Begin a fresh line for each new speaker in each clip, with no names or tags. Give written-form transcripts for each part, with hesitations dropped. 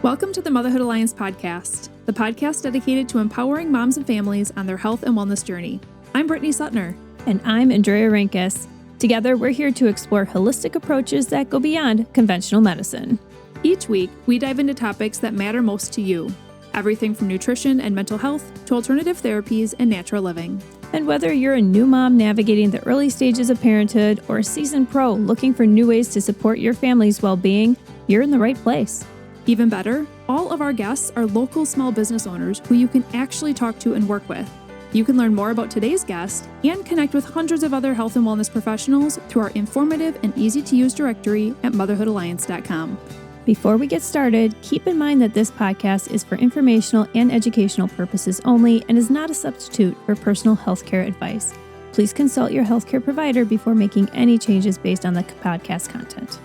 Welcome to the Motherhood Alliance podcast, the podcast dedicated to empowering moms and families on their health and wellness journey. I'm Brittany Suttner.
And I'm Andrea Rinkus. Together, we're here to explore holistic approaches that go beyond conventional medicine.
Each week, we dive into topics that matter most to you. Everything from nutrition and mental health to alternative therapies and natural living.
And whether you're a new mom navigating the early stages of parenthood or a seasoned pro looking for new ways to support your family's well-being, you're in the right place.
Even better, all of our guests are local small business owners who you can actually talk to and work with. You can learn more about today's guest and connect with hundreds of other health and wellness professionals through our informative and easy-to-use directory at motherhoodalliance.com.
Before we get started, keep in mind that this podcast is for informational and educational purposes only and is not a substitute for personal healthcare advice. Please consult your healthcare provider before making any changes based on the podcast content.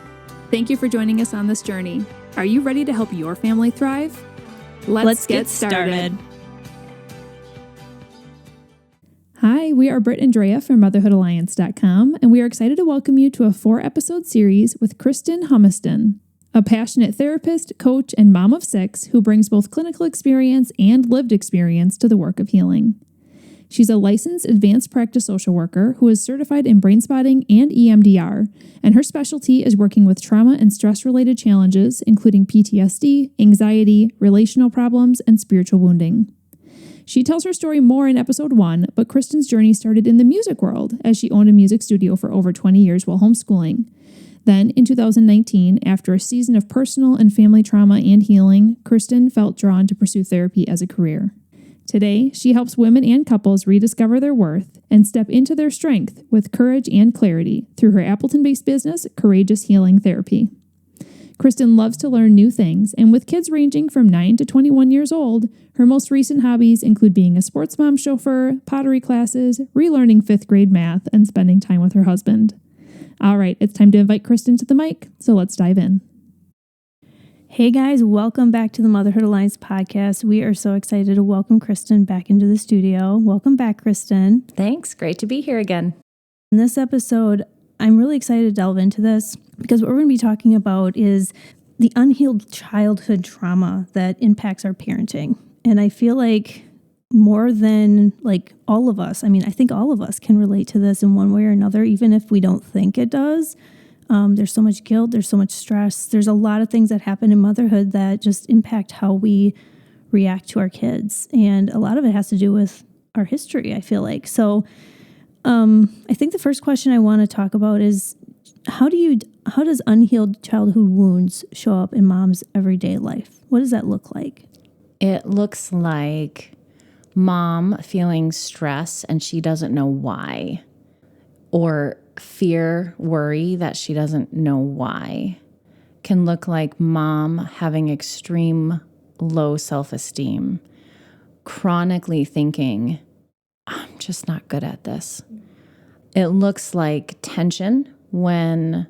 Thank you for joining us on this journey. Are you ready to help your family thrive? Let's get started. Hi, we are Brit and Drea from motherhoodalliance.com, and we are excited to welcome you to a 4-episode series with Kristen Humiston, a passionate therapist, coach, and mom of 6 who brings both clinical experience and lived experience to the work of healing. She's a licensed advanced practice social worker who is certified in brain spotting and EMDR, and her specialty is working with trauma and stress-related challenges, including PTSD, anxiety, relational problems, and spiritual wounding. She tells her story more in episode 1, but Kristen's journey started in the music world as she owned a music studio for over 20 years while homeschooling. Then, in 2019, after a season of personal and family trauma and healing, Kristen felt drawn to pursue therapy as a career. Today, she helps women and couples rediscover their worth and step into their strength with courage and clarity through her Appleton-based business, Courageous Healing Therapy. Kristen loves to learn new things, and with kids ranging from 9 to 21 years old, her most recent hobbies include being a sports mom chauffeur, pottery classes, relearning 5th grade math, and spending time with her husband. All right, it's time to invite Kristen to the mic, so let's dive in.
Hey guys, welcome back to the Motherhood Alliance podcast. We are so excited to welcome Kristen back into the studio. Welcome back, Kristen.
Thanks. Great to be here again.
In this episode, I'm really excited to delve into this because what we're going to be talking about is the unhealed childhood trauma that impacts our parenting. And I feel like more than all of us, I think all of us can relate to this in one way or another, even if we don't think it does. There's so much guilt, there's so much stress. There's a lot of things that happen in motherhood that just impact how we react to our kids. And a lot of it has to do with our history, I feel like. So I think the first question I want to talk about is how does unhealed childhood wounds show up in mom's everyday life? What does that look like?
It looks like mom feeling stress and she doesn't know why, or fear, worry that she doesn't know why. Can look like mom having extreme low self-esteem, chronically thinking, I'm just not good at this. It looks like tension when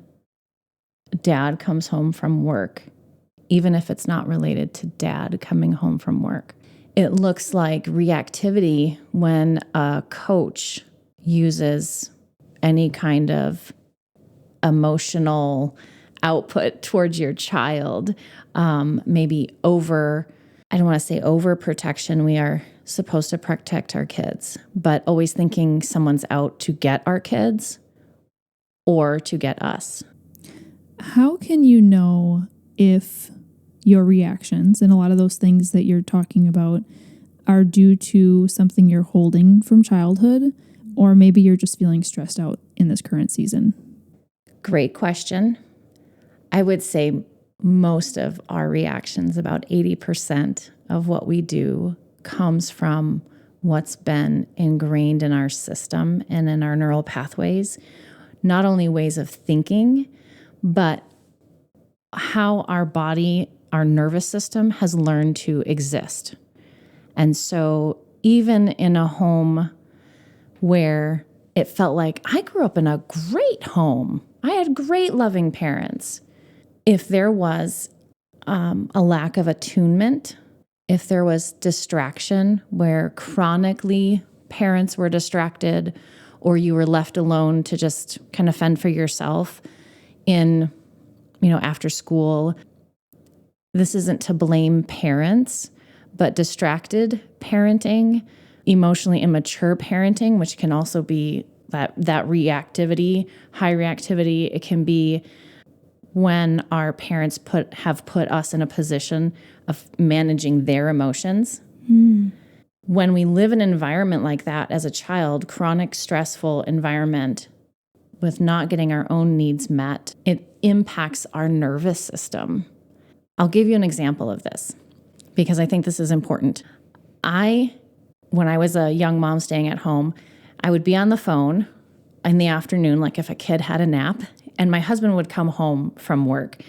dad comes home from work, even if it's not related to dad coming home from work. It looks like reactivity when a coach uses any kind of emotional output towards your child, maybe I don't want to say overprotection. We are supposed to protect our kids, but always thinking someone's out to get our kids or to get us.
How can you know if your reactions and a lot of those things that you're talking about are due to something you're holding from childhood, or maybe you're just feeling stressed out in this current season?
Great question. I would say most of our reactions, about 80% of what we do, comes from what's been ingrained in our system and in our neural pathways. Not only ways of thinking, but how our body, our nervous system has learned to exist. And so even in a home where it felt like I grew up in a great home, I had great loving parents. If there was a lack of attunement, if there was distraction where chronically parents were distracted or you were left alone to just kind of fend for yourself in, after school, this isn't to blame parents, but distracted parenting, emotionally immature parenting, which can also be that reactivity, high reactivity. It can be when our parents have put us in a position of managing their emotions. When we live in an environment like that as a child, chronic stressful environment with not getting our own needs met, it impacts our nervous system. I'll give you an example of this because I think this is important. When I was a young mom staying at home, I would be on the phone in the afternoon, like if a kid had a nap, and my husband would come home from work,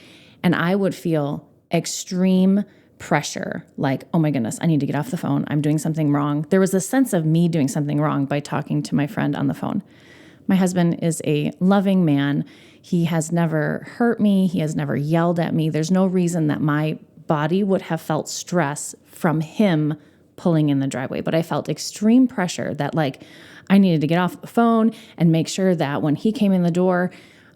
and I would feel extreme pressure, like, oh my goodness, I need to get off the phone. I'm doing something wrong. There was a sense of me doing something wrong by talking to my friend on the phone. My husband is a loving man. He has never hurt me. He has never yelled at me. There's no reason that my body would have felt stress from him pulling in the driveway. But I felt extreme pressure that like I needed to get off the phone and make sure that when he came in the door,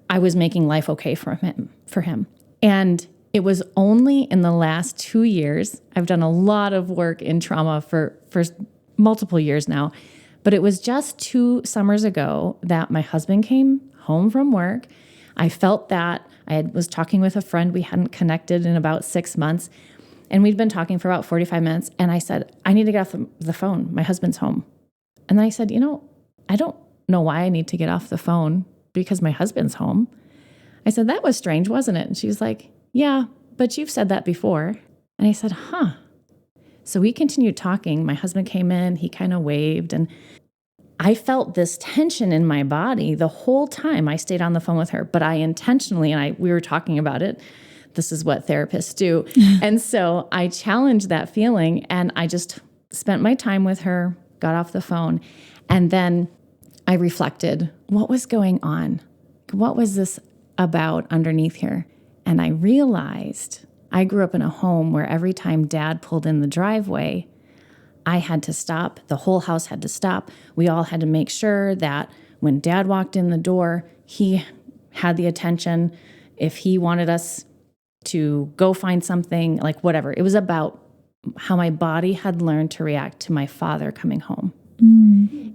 I was making life okay for him. And it was only in the last 2 years, I've done a lot of work in trauma for multiple years now, but it was just 2 summers ago that my husband came home from work. I felt that. Was talking with a friend. We hadn't connected in about 6 months, and we'd been talking for about 45 minutes, and I said, I need to get off the phone. My husband's home. And then I said, I don't know why I need to get off the phone because my husband's home. I said, that was strange, wasn't it? And she was like, yeah, but you've said that before. And I said, huh. So we continued talking. My husband came in, he kind of waved, and I felt this tension in my body the whole time I stayed on the phone with her, but I intentionally, and we were talking about it, this is what therapists do. And so I challenged that feeling, and I just spent my time with her, got off the phone, and then I reflected, what was going on? What was this about underneath here? And I realized I grew up in a home where every time Dad pulled in the driveway, I had to stop. The whole house had to stop. We all had to make sure that when Dad walked in the door, he had the attention. If he wanted us to go find something, like whatever. It was about how my body had learned to react to my father coming home.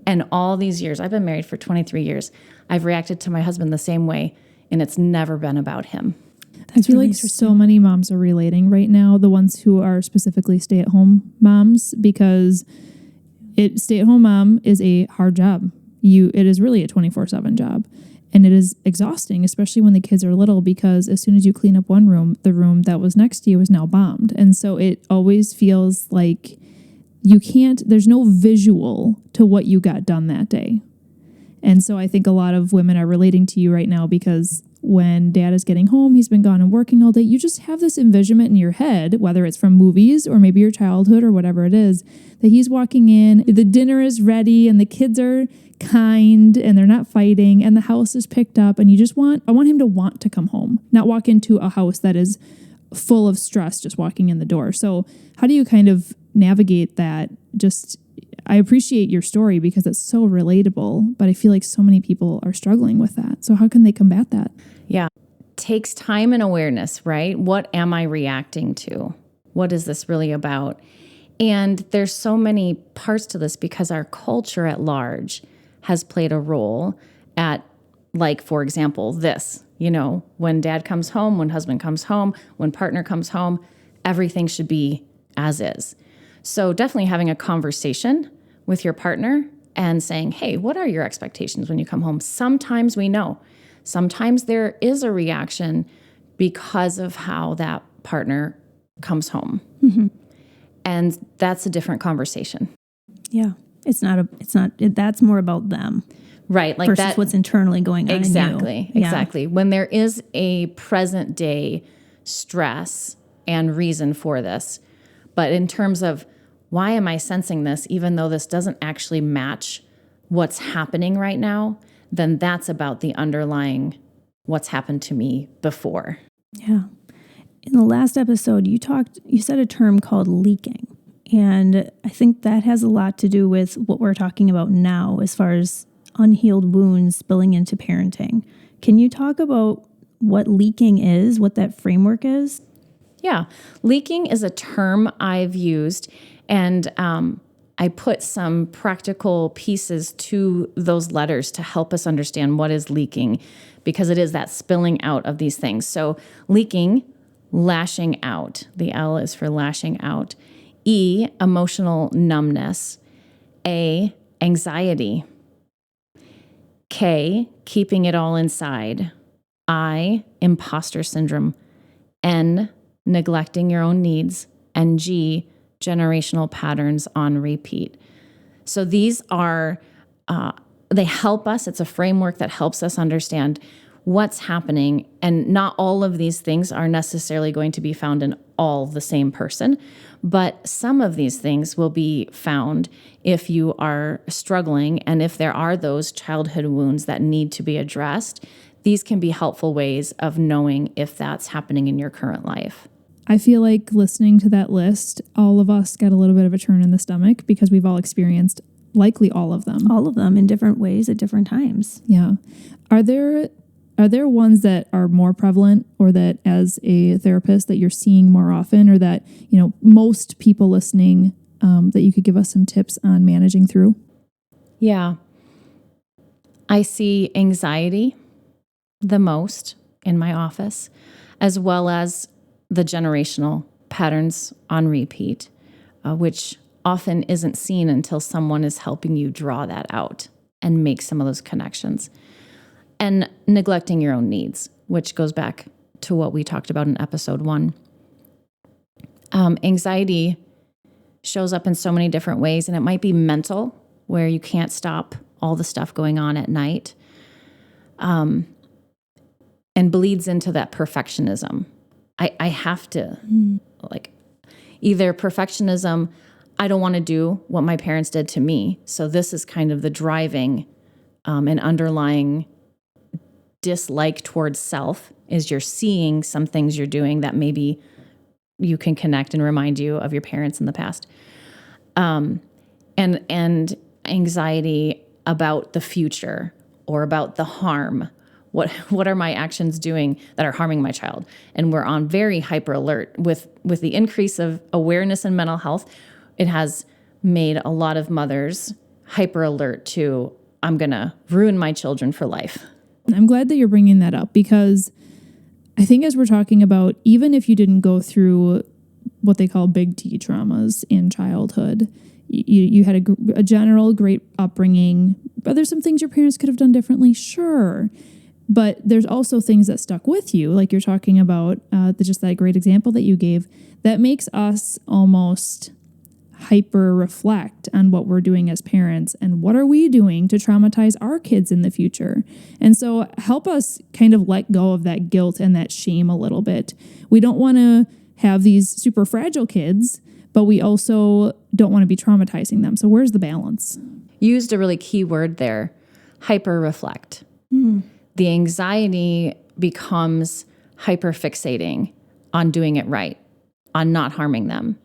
And all these years, I've been married for 23 years, I've reacted to my husband the same way, and it's never been about him.
I feel like so many moms are relating right now, the ones who are specifically stay-at-home moms, because stay-at-home mom is a hard job. It is really a 24/7 job, and it is exhausting, especially when the kids are little, because as soon as you clean up one room, the room that was next to you is now bombed. And so it always feels like there's no visual to what you got done that day. And so I think a lot of women are relating to you right now because when Dad is getting home, he's been gone and working all day. You just have this envisionment in your head, whether it's from movies or maybe your childhood or whatever it is, that he's walking in, the dinner is ready and the kids are kind and they're not fighting and the house is picked up, and I want him to want to come home, not walk into a house that is full of stress just walking in the door. So how do you kind of navigate that? I appreciate your story because it's so relatable, but I feel like so many people are struggling with that. So how can they combat that?
Yeah. Takes time and awareness, right? What am I reacting to? What is this really about? And there's so many parts to this because our culture at large has played a role at, like, for example, this, when Dad comes home, when husband comes home, when partner comes home, everything should be as is. So definitely having a conversation with your partner and saying, hey, what are your expectations when you come home? Sometimes we know. Sometimes there is a reaction because of how that partner comes home. Mm-hmm. And that's a different conversation.
Yeah. That's more about them.
Right. Like
versus what's internally going on.
Exactly.
In you.
Exactly. Yeah. When there is a present day stress and reason for this, but in terms of why am I sensing this, even though this doesn't actually match what's happening right now, then that's about the underlying what's happened to me before.
Yeah. In the last episode, you said a term called leaking. And I think that has a lot to do with what we're talking about now as far as unhealed wounds spilling into parenting. Can you talk about what leaking is, what that framework is?
Yeah. Leaking is a term I've used, and I put some practical pieces to those letters to help us understand what is leaking, because it is that spilling out of these things. So leaking, lashing out. The L is for lashing out. E, emotional numbness. A, anxiety. K, keeping it all inside. I, imposter syndrome. N, neglecting your own needs. And G, generational patterns on repeat. So these are, they help us. It's a framework that helps us understand what's happening. And not all of these things are necessarily going to be found in all the same person, but some of these things will be found if you are struggling, and if there are those childhood wounds that need to be addressed. These can be helpful ways of knowing if that's happening in your current life.
I feel like listening to that list, all of us got a little bit of a turn in the stomach because we've all experienced likely all of them.
All of them in different ways at different times.
Yeah. Are there ones that are more prevalent, or that as a therapist that you're seeing more often, or that, most people listening, that you could give us some tips on managing through?
Yeah. I see anxiety the most in my office, as well as the generational patterns on repeat, which often isn't seen until someone is helping you draw that out and make some of those connections. And neglecting your own needs, which goes back to what we talked about in episode 1. Anxiety shows up in so many different ways, and it might be mental, where you can't stop all the stuff going on at night, and bleeds into that perfectionism. I have to, either perfectionism, I don't want to do what my parents did to me. So this is kind of the driving and underlying dislike towards self, is you're seeing some things you're doing that maybe you can connect and remind you of your parents in the past. And anxiety about the future, or about the harm. What are my actions doing that are harming my child? And we're on very hyper alert with the increase of awareness in mental health. It has made a lot of mothers hyper alert to, I'm going to ruin my children for life.
I'm glad that you're bringing that up, because I think as we're talking about, even if you didn't go through what they call big T traumas in childhood, you had a general great upbringing. Are there some things your parents could have done differently? Sure. But there's also things that stuck with you, like you're talking about, just that great example that you gave, that makes us almost hyper reflect on what we're doing as parents and what are we doing to traumatize our kids in the future. And so help us kind of let go of that guilt and that shame a little bit. We don't want to have these super fragile kids, but we also don't want to be traumatizing them. So where's the balance?
Used a really key word there, hyper reflect. The anxiety becomes hyper fixating on doing it right, on not harming them.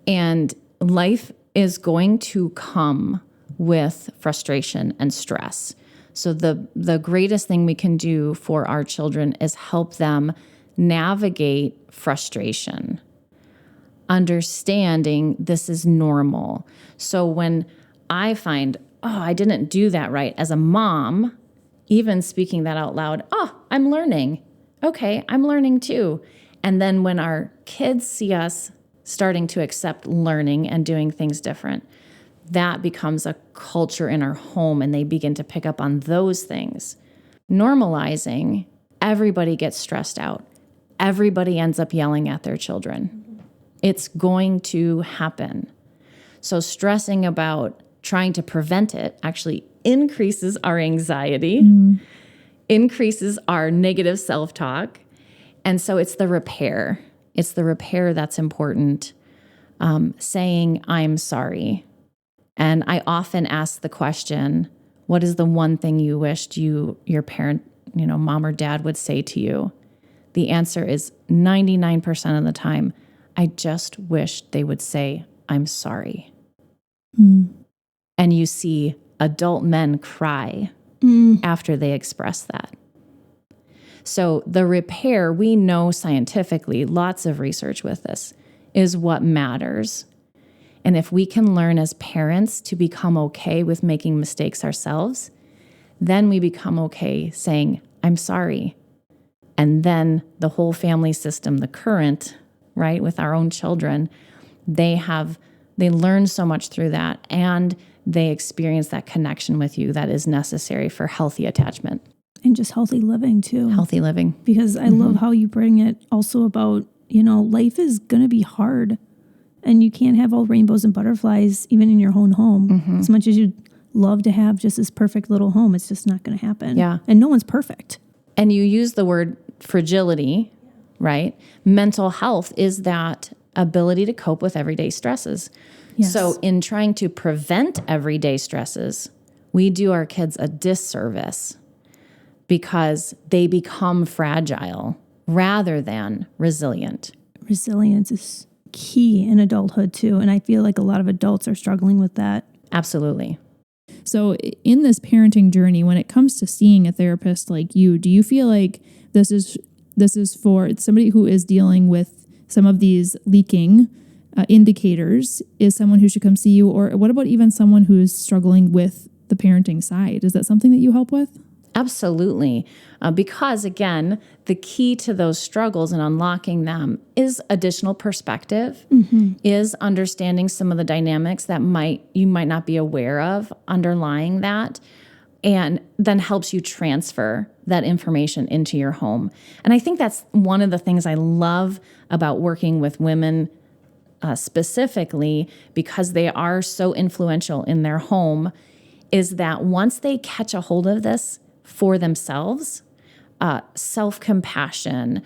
And life is going to come with frustration and stress. So the greatest thing we can do for our children is help them navigate frustration, understanding this is normal. So when I find, I didn't do that right as a mom, even speaking that out loud, I'm learning. Okay, I'm learning too. And then when our kids see us starting to accept learning and doing things different, that becomes a culture in our home, and they begin to pick up on those things. Normalizing, everybody gets stressed out. Everybody ends up yelling at their children. It's going to happen. So stressing about trying to prevent it actually increases our anxiety, increases our negative self-talk. And so it's the repair. It's the repair that's important. Saying, I'm sorry. And I often ask the question, what is the one thing you wished your parent, mom or dad would say to you? The answer is 99% of the time, I just wish they would say, I'm sorry. And you see adult men cry after they express that. So the repair, we know scientifically, lots of research with this, is what matters. And if we can learn as parents to become okay with making mistakes ourselves, then we become okay saying, I'm sorry. And then the whole family system, the current, right, with our own children, they learn so much through that, and they experience that connection with you that is necessary for healthy attachment.
And just healthy living too.
Healthy living.
Because I love how you bring it also about, life is going to be hard. And you can't have all rainbows and butterflies even in your own home. As much as you'd love to have just this perfect little home, it's just not going to happen.
Yeah.
And no one's perfect.
And you use the word fragility, right? Mental health is that ability to cope with everyday stresses.
Yes.
So in trying to prevent everyday stresses, we do our kids a disservice because they become fragile rather than resilient.
Resilience is key in adulthood too. And I feel like a lot of adults are struggling with that.
Absolutely.
So in this parenting journey, when it comes to seeing a therapist like you, do you feel like this is for somebody who is dealing with some of these leaking indicators, is someone who should come see you? Or what about even someone who's struggling with the parenting side? Is that something that you help with?
Absolutely. Because again, the key to those struggles and unlocking them is additional perspective, is understanding some of the dynamics that you might not be aware of underlying that, and then helps you transfer that information into your home. And I think that's one of the things I love about working with women specifically, because they are so influential in their home, is that once they catch a hold of this for themselves, self-compassion,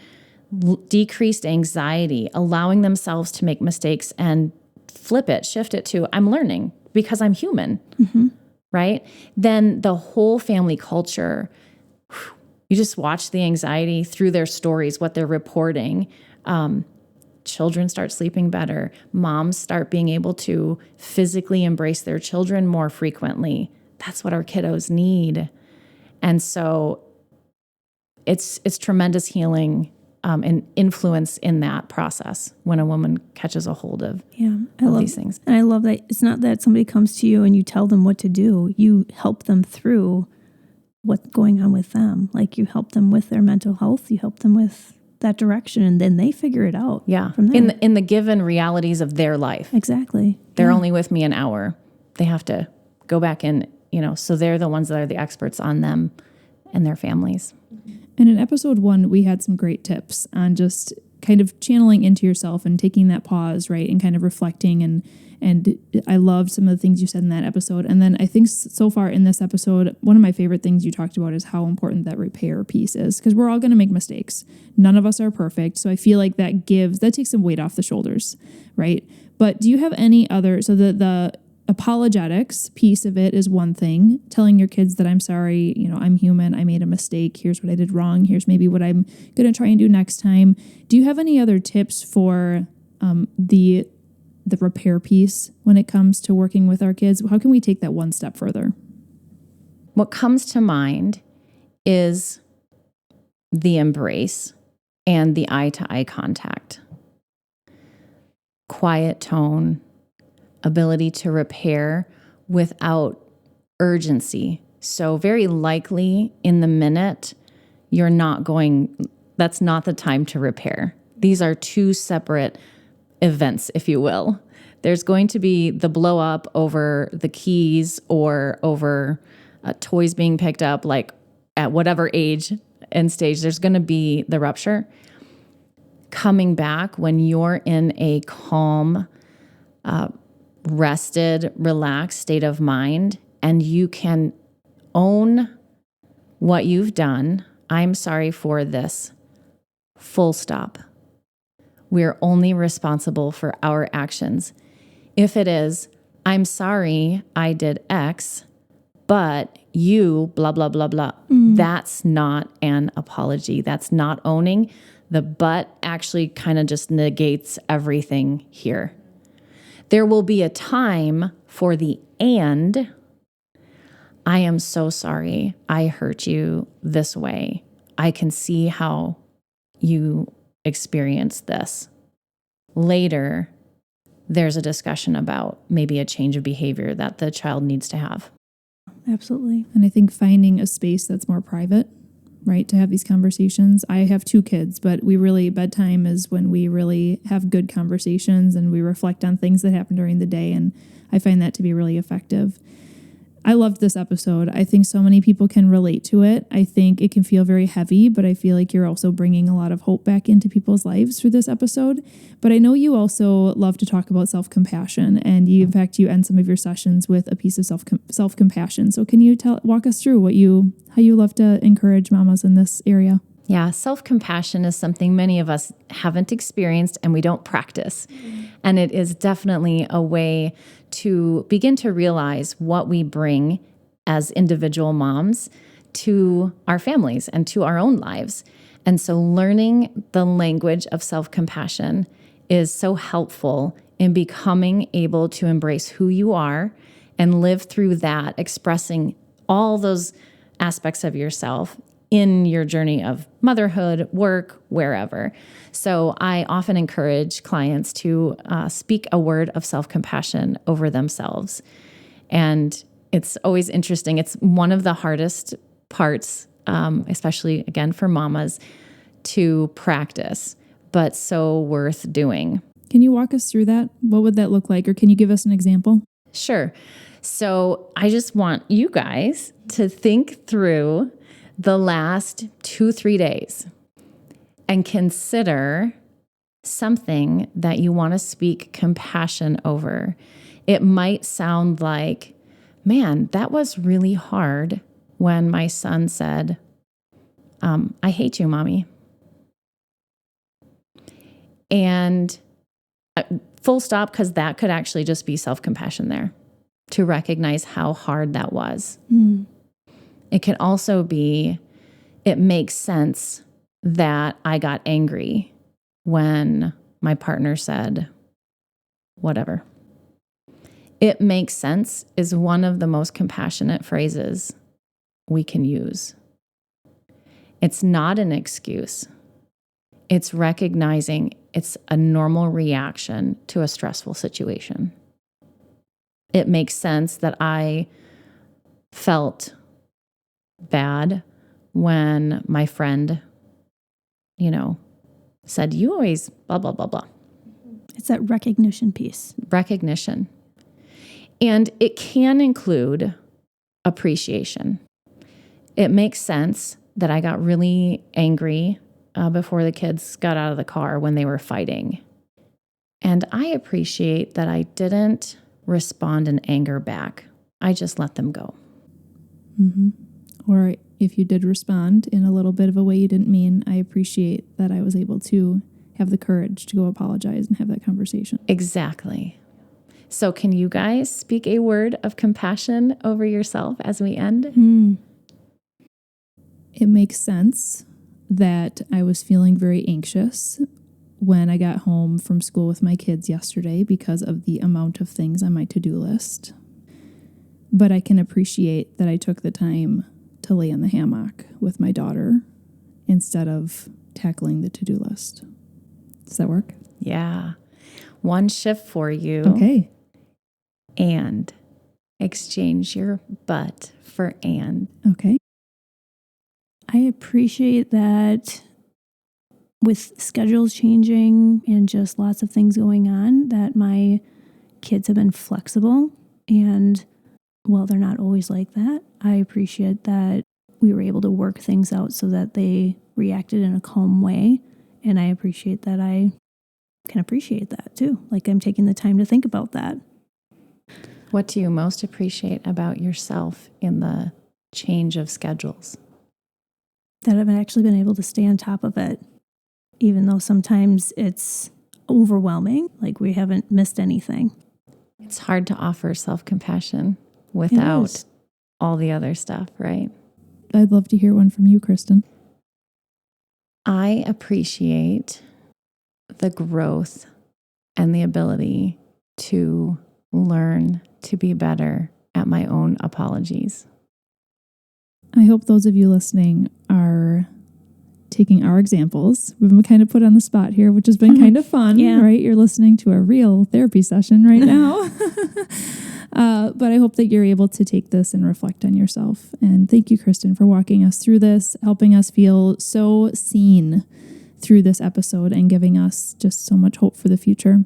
decreased anxiety, allowing themselves to make mistakes and shift it to, I'm learning because I'm human, right? Then the whole family culture, you just watch the anxiety through their stories, what they're reporting. Children start sleeping better. Moms start being able to physically embrace their children more frequently. That's what our kiddos need. And so it's tremendous healing and influence in that process when a woman catches a hold of these things.
And I love that it's not that somebody comes to you and you tell them what to do. You help them through what's going on with them. Like you help them with their mental health. You help them with that direction, and then they figure it out.
Yeah,
from there.
in the given realities of their life.
Exactly.
They're only with me an hour. They have to go back in, so they're the ones that are the experts on them and their families.
And in episode 1, we had some great tips on just kind of channeling into yourself and taking that pause, right, and kind of reflecting. And I loved some of the things you said in that episode. And then I think so far in this episode, one of my favorite things you talked about is how important that repair piece is, because we're all going to make mistakes. None of us are perfect. So I feel like that takes some weight off the shoulders, right? But do you have any other, so the apologetics piece of it is one thing, telling your kids that I'm sorry, I'm human, I made a mistake, here's what I did wrong, here's maybe what I'm going to try and do next time. Do you have any other tips for the repair piece when it comes to working with our kids? How can we take that one step further?
What comes to mind is the embrace and the eye-to-eye contact. Quiet tone, ability to repair without urgency. So very likely in the minute, that's not the time to repair. These are two separate events, if you will. There's going to be the blow up over the keys or over toys being picked up, like at whatever age and stage, there's going to be the rupture. Coming back when you're in a calm, rested, relaxed state of mind, and you can own what you've done. I'm sorry for this. Full stop. We're only responsible for our actions. If it is, I'm sorry I did X, but you blah, blah, blah, blah. That's not an apology. That's not owning. The but actually kind of just negates everything here. There will be a time for the and. I am so sorry I hurt you this way. I can see how you experience this. Later, there's a discussion about maybe a change of behavior that the child needs to have.
Absolutely.
And I think finding a space that's more private, right, to have these conversations. I have 2 kids, but bedtime is when we really have good conversations and we reflect on things that happen during the day. And I find that to be really effective. I loved this episode. I think so many people can relate to it. I think it can feel very heavy, but I feel like you're also bringing a lot of hope back into people's lives through this episode. But I know you also love to talk about self-compassion, and in fact, you end some of your sessions with a piece of self-compassion. So can you walk us through how you love to encourage mamas in this area?
Yeah, self-compassion is something many of us haven't experienced and we don't practice. And it is definitely a way to begin to realize what we bring as individual moms to our families and to our own lives. And so learning the language of self-compassion is so helpful in becoming able to embrace who you are and live through that, expressing all those aspects of yourself in your journey of motherhood, work, wherever. So I often encourage clients to speak a word of self-compassion over themselves. And it's always interesting. It's one of the hardest parts, especially, again, for mamas, to practice, but so worth doing.
Can you walk us through that? What would that look like? Or can you give us an example?
Sure. So I just want you guys to think through the last 2-3 days and consider something that you want to speak compassion over. It might sound like, man, that was really hard when my son said, I hate you, mommy. And full stop, because that could actually just be self-compassion there, to recognize how hard that was. It can also be, it makes sense that I got angry when my partner said whatever. It makes sense is one of the most compassionate phrases we can use. It's not an excuse. It's recognizing it's a normal reaction to a stressful situation. It makes sense that I felt bad when my friend, said, you always blah, blah, blah, blah.
It's that recognition piece.
Recognition. And it can include appreciation. It makes sense that I got really angry before the kids got out of the car when they were fighting. And I appreciate that I didn't respond in anger back. I just let them go.
Mm-hmm. Or if you did respond in a little bit of a way you didn't mean, I appreciate that I was able to have the courage to go apologize and have that conversation.
Exactly. So can you guys speak a word of compassion over yourself as we end?
It makes sense that I was feeling very anxious when I got home from school with my kids yesterday because of the amount of things on my to-do list. But I can appreciate that I took the time to lay in the hammock with my daughter instead of tackling the to-do list. Does that work?
Yeah. One shift for you.
Okay.
And exchange your but for and.
Okay.
I appreciate that with schedules changing and just lots of things going on, that my kids have been flexible. And while they're not always like that, I appreciate that we were able to work things out so that they reacted in a calm way. And I appreciate that I can appreciate that too. Like I'm taking the time to think about that.
What do you most appreciate about yourself in the change of schedules?
That I've actually been able to stay on top of it, even though sometimes it's overwhelming, like we haven't missed anything.
It's hard to offer self-compassion without all the other stuff, right?
I'd love to hear one from you, Kristen.
I appreciate the growth and the ability to learn to be better at my own apologies.
I hope those of you listening are taking our examples. We've been kind of put on the spot here, which has been kind of fun, right? You're listening to a real therapy session right now. But I hope that you're able to take this and reflect on yourself. And thank you, Kristen, for walking us through this, helping us feel so seen through this episode and giving us just so much hope for the future.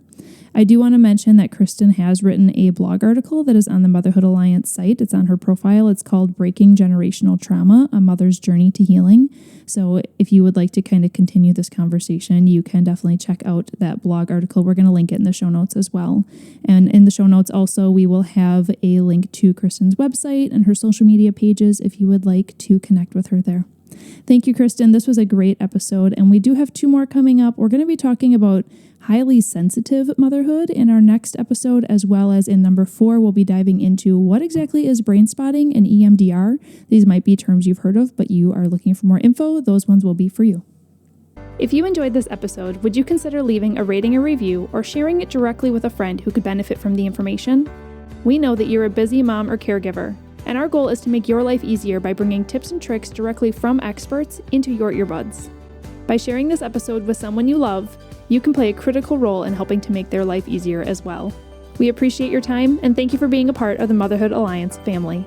I do want to mention that Kristen has written a blog article that is on the Motherhood Alliance site. It's on her profile. It's called Breaking Generational Trauma, A Mother's Journey to Healing. So if you would like to kind of continue this conversation, you can definitely check out that blog article. We're going to link it in the show notes as well. And in the show notes also, we will have a link to Kristen's website and her social media pages if you would like to connect with her there. Thank you, Kristen. This was a great episode, and we do have 2 more coming up. We're going to be talking about highly sensitive motherhood in our next episode, as well as in number 4, we'll be diving into what exactly is brain spotting and EMDR. These might be terms you've heard of, but you are looking for more info. Those ones will be for you. If you enjoyed this episode, would you consider leaving a rating or review or sharing it directly with a friend who could benefit from the information? We know that you're a busy mom or caregiver, and our goal is to make your life easier by bringing tips and tricks directly from experts into your earbuds. By sharing this episode with someone you love, you can play a critical role in helping to make their life easier as well. We appreciate your time, and thank you for being a part of the Motherhood Alliance family.